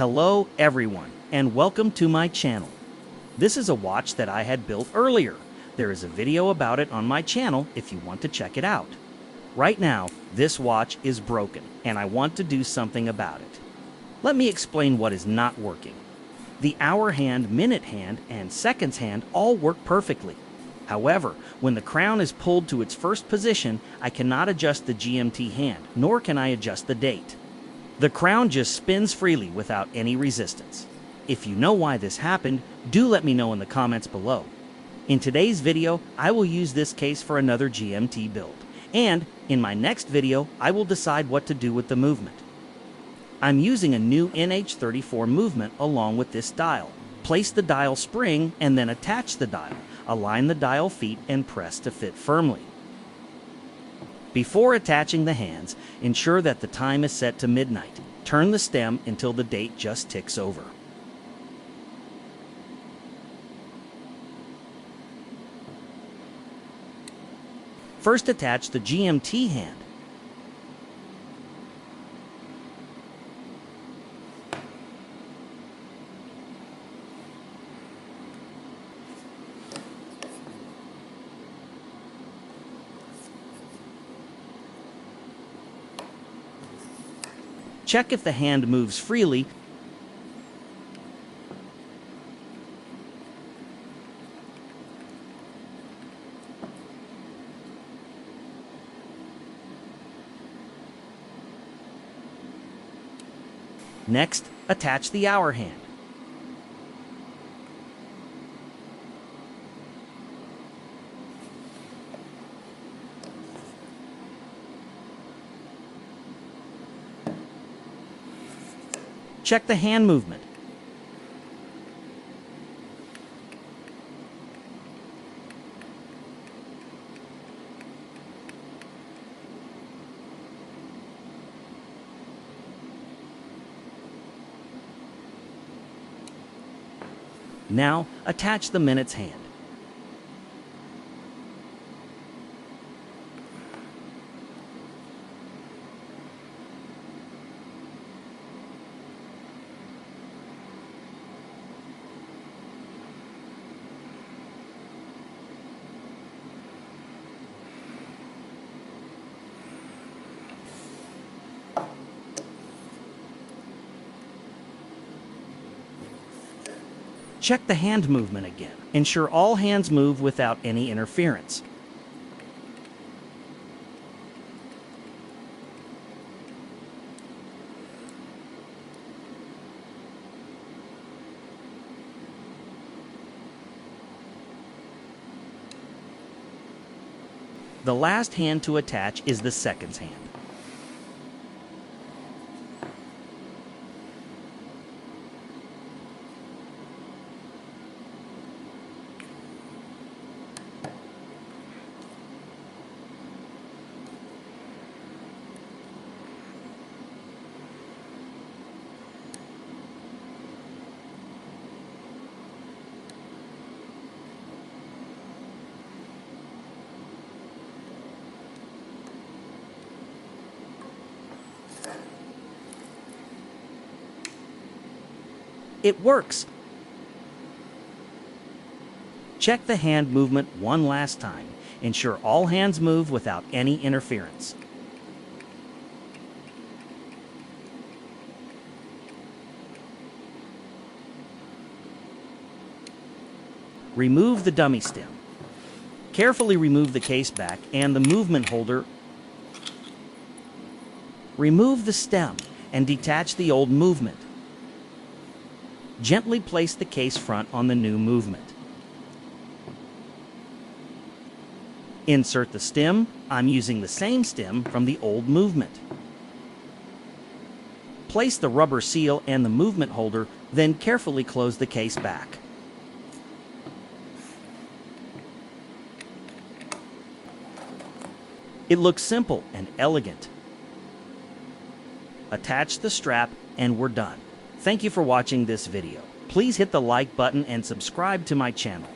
Hello everyone, and welcome to my channel. This is a watch that I had built earlier. There is a video about it on my channel if you want to check it out. Right now, this watch is broken, and I want to do something about it. Let me explain what is not working. The hour hand, minute hand, and seconds hand all work perfectly. However, when the crown is pulled to its first position, I cannot adjust the GMT hand, nor can I adjust the date. The crown just spins freely without any resistance. If you know why this happened, do let me know in the comments below. In today's video, I will use this case for another GMT build. And in my next video, I will decide what to do with the movement. I'm using a new NH34 movement along with this dial. Place the dial spring and then attach the dial. Align the dial feet and press to fit firmly. Before attaching the hands, ensure that the time is set to midnight. Turn the stem until the date just ticks over. First, attach the GMT hand. Check if the hand moves freely. Next, attach the hour hand. Check the hand movement. Now, attach the minutes hand. Check the hand movement again. Ensure all hands move without any interference. The last hand to attach is the seconds hand. It works! Check the hand movement one last time. Ensure all hands move without any interference. Remove the dummy stem. Carefully remove the case back and the movement holder. Remove the stem and detach the old movement. Gently place the case front on the new movement. Insert the stem. I'm using the same stem from the old movement. Place the rubber seal and the movement holder, then carefully close the case back. It looks simple and elegant. Attach the strap and we're done. Thank you for watching this video. Please hit the like button and subscribe to my channel.